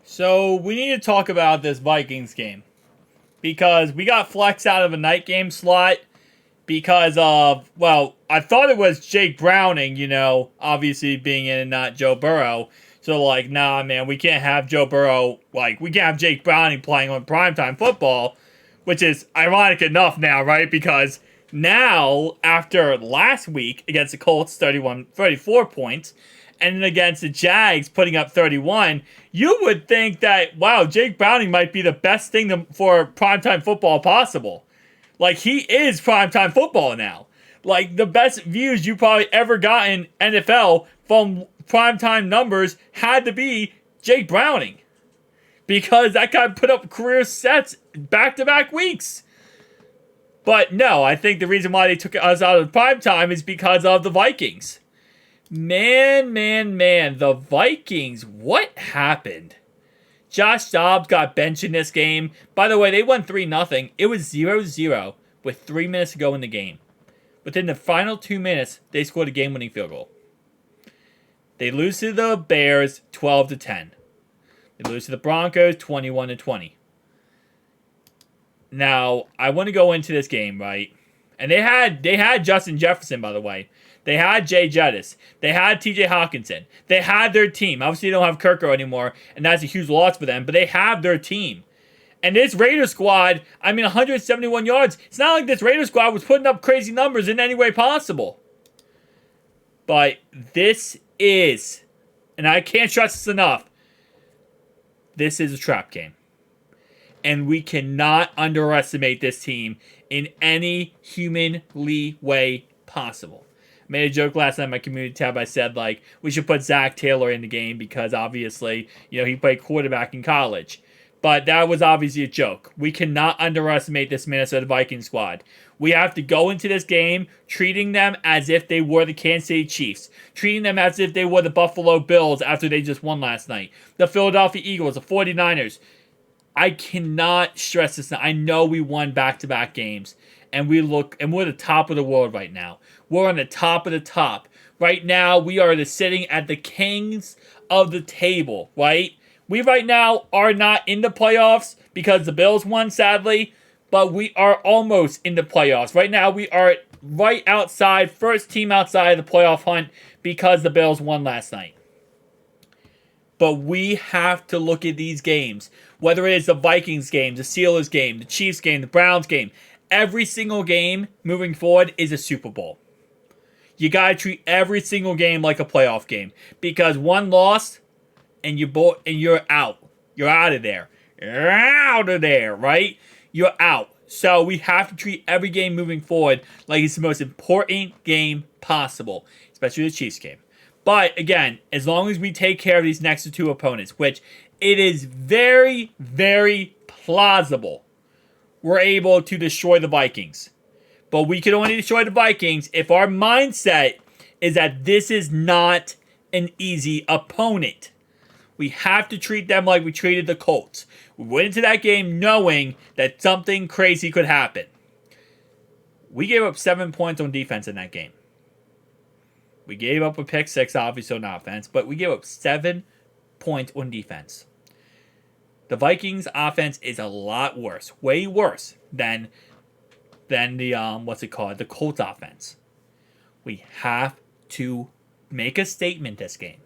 So we need to talk about this Vikings game because we got flexed out of a night game slot because of, well, I thought it was Jake Browning, obviously being in and not Joe Burrow. So, like, nah, man, we can't have Joe Burrow, like, we can't have Jake Browning playing on primetime football, which is ironic enough now, right? Because now, after last week against the Colts, 34 points, and then against the Jags putting up 31, you would think that, wow, Jake Browning might be the best thing for primetime football possible. Like, he is primetime football now. Like, the best views you probably ever got in NFL from primetime numbers had to be Jake Browning. Because that guy put up career sets back-to-back weeks. But no, I think the reason why they took us out of primetime is because of the Vikings. Man, the Vikings, what happened? Josh Dobbs got benched in this game. By the way, they won 3-0. It was 0-0 with 3 minutes to go in the game. Within the final 2 minutes, they scored a game-winning field goal. They lose to the Bears 12-10. They lose to the Broncos 21-20. Now, I want to go into this game, right? And they had Justin Jefferson, by the way. They had Jay Jettis. They had TJ Hawkinson. They had their team. Obviously, they don't have Kirko anymore, and that's a huge loss for them, but they have their team. And this Raiders squad, 171 yards. It's not like this Raiders squad was putting up crazy numbers in any way possible. But this is, and I can't stress this enough, this is a trap game. And we cannot underestimate this team in any humanly way possible. I made a joke last night in my community tab. I said, like, we should put Zach Taylor in the game because obviously, he played quarterback in college. But that was obviously a joke. We cannot underestimate this Minnesota Vikings squad. We have to go into this game treating them as if they were the Kansas City Chiefs. Treating them as if they were the Buffalo Bills after they just won last night. The Philadelphia Eagles, the 49ers. I cannot stress this now. I know we won back-to-back games. And we're the top of the world right now. We're on the top of the top. Right now, we are sitting at the kings of the table, right? We right now are not in the playoffs because the Bills won, sadly. But we are almost in the playoffs. Right now, we are right outside, first team outside of the playoff hunt because the Bills won last night. But we have to look at these games. Whether it is the Vikings game, the Steelers game, the Chiefs game, the Browns game. Every single game moving forward is a Super Bowl. You got to treat every single game like a playoff game. Because one loss and you're out. You're out of there. You're out of there, right? You're out. So we have to treat every game moving forward like it's the most important game possible. Especially the Chiefs game. But again, as long as we take care of these next two opponents, which it is very, very plausible we're able to destroy the Vikings. But we can only destroy the Vikings if our mindset is that this is not an easy opponent. We have to treat them like we treated the Colts. We went into that game knowing that something crazy could happen. We gave up 7 points on defense in that game. We gave up a pick six, obviously on offense, but we gave up 7 points on defense. The Vikings offense is a lot worse, way worse than the Colts offense. We have to make a statement this game.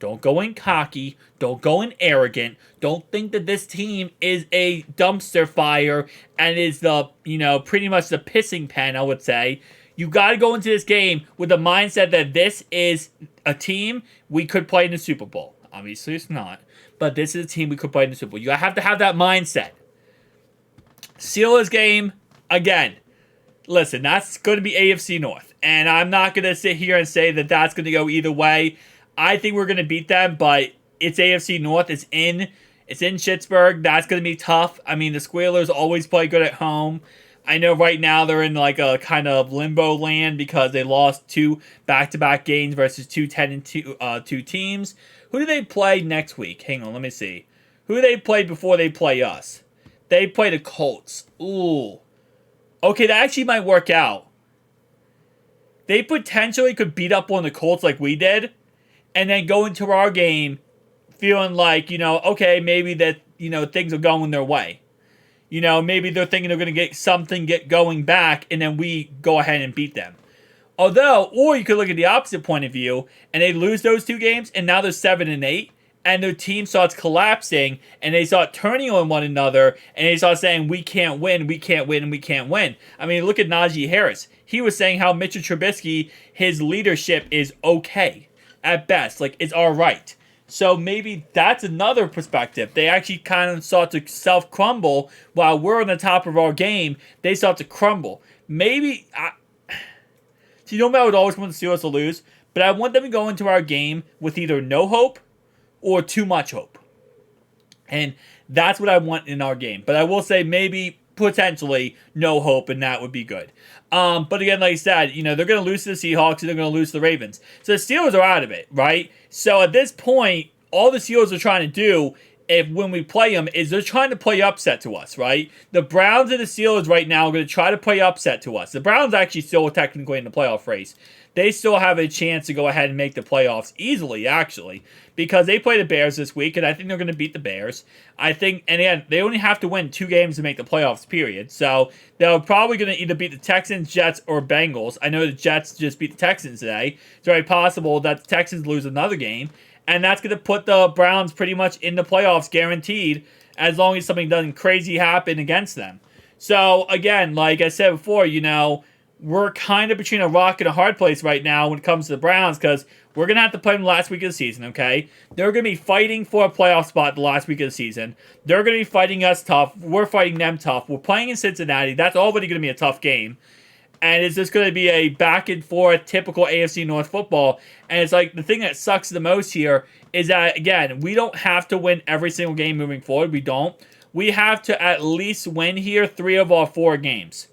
Don't go in cocky. Don't go in arrogant. Don't think that this team is a dumpster fire and is pretty much the pissing pen, I would say. You got to go into this game with the mindset that this is a team we could play in the Super Bowl. Obviously, it's not. But this is a team we could play in the Super Bowl. You have to have that mindset. Steelers game, again, listen, that's going to be AFC North. And I'm not going to sit here and say that that's going to go either way. I think we're going to beat them, but it's AFC North. It's in Pittsburgh. That's going to be tough. The Squealers always play good at home. I know right now they're in like a kind of limbo land because they lost 2 back-to-back games versus 2 teams. Who do they play next week? Hang on, let me see. Who do they play before they play us? They play the Colts. Ooh. Okay, that actually might work out. They potentially could beat up on the Colts like we did, and then go into our game feeling like, okay, maybe that, things are going their way. Maybe they're thinking they're going to get going back, and then we go ahead and beat them. Or you could look at the opposite point of view, and they lose those 2 games, and now they're 7-8, and their team starts collapsing, and they start turning on one another, and they start saying, we can't win, we can't win, and we can't win. I mean, look at Najee Harris. He was saying how Mitchell Trubisky, his leadership is okay, at best. Like, it's all right. So maybe that's another perspective. They actually kind of start to self-crumble while we're on the top of our game. They start to crumble. Maybe, see, I would always want the Steelers to lose, but I want them to go into our game with either no hope or too much hope. And that's what I want in our game. But I will say maybe potentially no hope, and that would be good. But again, like I said, they're going to lose to the Seahawks and they're going to lose to the Ravens. So the Steelers are out of it, right? So at this point, all the Steelers are trying to do when we play them is they're trying to play upset to us, right? The Browns and the Steelers right now are going to try to play upset to us. The Browns actually still technically in the playoff race. They still have a chance to go ahead and make the playoffs easily, actually, because they play the Bears this week, and I think they're going to beat the Bears. And again, they only have to win 2 games to make the playoffs, period. So they're probably going to either beat the Texans, Jets, or Bengals. I know the Jets just beat the Texans today. It's very possible that the Texans lose another game, and that's going to put the Browns pretty much in the playoffs, guaranteed, as long as something doesn't crazy happen against them. So, again, like I said before, we're kind of between a rock and a hard place right now when it comes to the Browns, because we're going to have to play them the last week of the season, okay? They're going to be fighting for a playoff spot the last week of the season. They're going to be fighting us tough. We're fighting them tough. We're playing in Cincinnati. That's already going to be a tough game. And it's just going to be a back and forth typical AFC North football. And it's like the thing that sucks the most here is that, again, we don't have to win every single game moving forward. We don't. We have to at least win here 3 of our 4 games.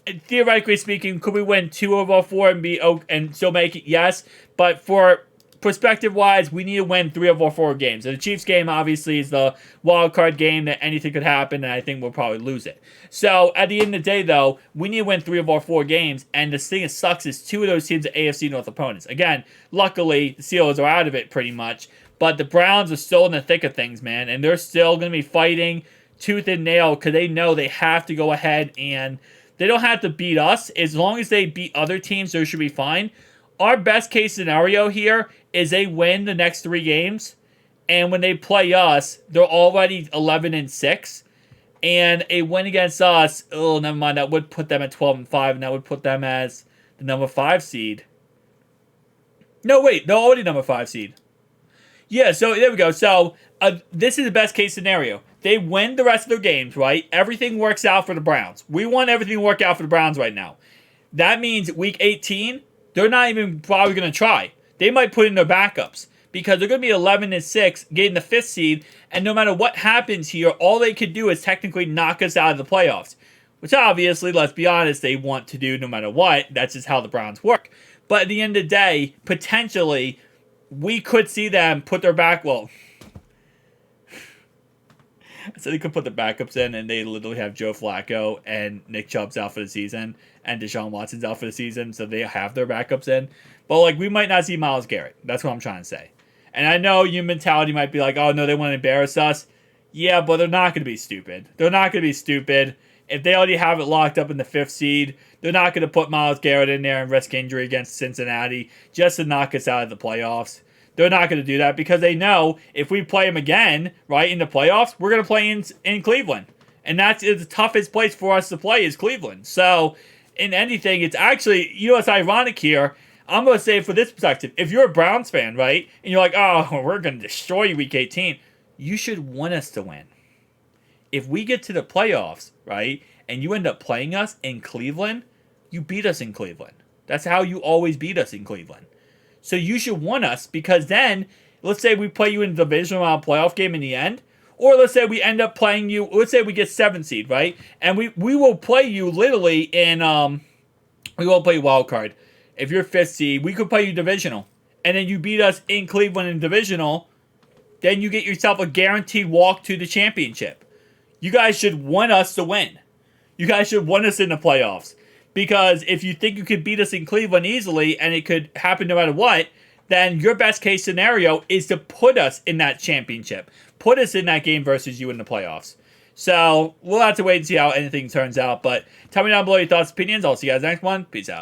And theoretically speaking, could we win 2 of our 4 and still make it? Yes. But for perspective-wise, we need to win 3 of our 4 games. And the Chiefs game, obviously, is the wild card game that anything could happen, and I think we'll probably lose it. So, at the end of the day, though, we need to win 3 of our 4 games, and the thing that sucks is 2 of those teams are AFC North opponents. Again, luckily, the Steelers are out of it pretty much, but the Browns are still in the thick of things, man, and they're still going to be fighting tooth and nail because they know they have to go ahead and they don't have to beat us. As long as they beat other teams, they should be fine. Our best case scenario here is they win the next 3 games, and when they play us, they're already 11-6, and a win against us, oh, never mind, that would put them at 12-5, and that would put them as the number 5 seed. No, wait, they're already number 5 seed. Yeah, so there we go. So this is the best case scenario. They win the rest of their games, right? Everything works out for the Browns. We want everything to work out for the Browns right now. That means week 18, they're not even probably going to try. They might put in their backups because they're going to be 11-6, getting the 5th seed, and no matter what happens here, all they could do is technically knock us out of the playoffs, which obviously, let's be honest, they want to do no matter what. That's just how the Browns work. But at the end of the day, potentially, we could see them put their so they could put the backups in, and they literally have Joe Flacco and Nick Chubb's out for the season, and Deshaun Watson's out for the season, so they have their backups in. But, we might not see Myles Garrett. That's what I'm trying to say. And I know your mentality might be like, oh, no, they want to embarrass us. Yeah, but they're not going to be stupid. They're not going to be stupid. If they already have it locked up in the 5th seed, they're not going to put Myles Garrett in there and risk injury against Cincinnati just to knock us out of the playoffs. They're not going to do that because they know if we play them again, right, in the playoffs, we're going to play in Cleveland. And that's the toughest place for us to play is Cleveland. So, in anything, it's actually, it's ironic here. I'm going to say for this perspective, if you're a Browns fan, right, and you're like, oh, we're going to destroy you week 18, you should want us to win. If we get to the playoffs, right, and you end up playing us in Cleveland, you beat us in Cleveland. That's how you always beat us in Cleveland. So you should want us because then, let's say we play you in the divisional round playoff game in the end, or let's say we end up playing you, let's say we get 7th seed, right? And we will play you literally in, we won't play wild card. If you're 5th seed, we could play you divisional. And then you beat us in Cleveland in divisional, then you get yourself a guaranteed walk to the championship. You guys should want us to win. You guys should want us in the playoffs. Because if you think you could beat us in Cleveland easily, and it could happen no matter what, then your best case scenario is to put us in that championship. Put us in that game versus you in the playoffs. So we'll have to wait and see how anything turns out. But tell me down below your thoughts, opinions. I'll see you guys next one. Peace out.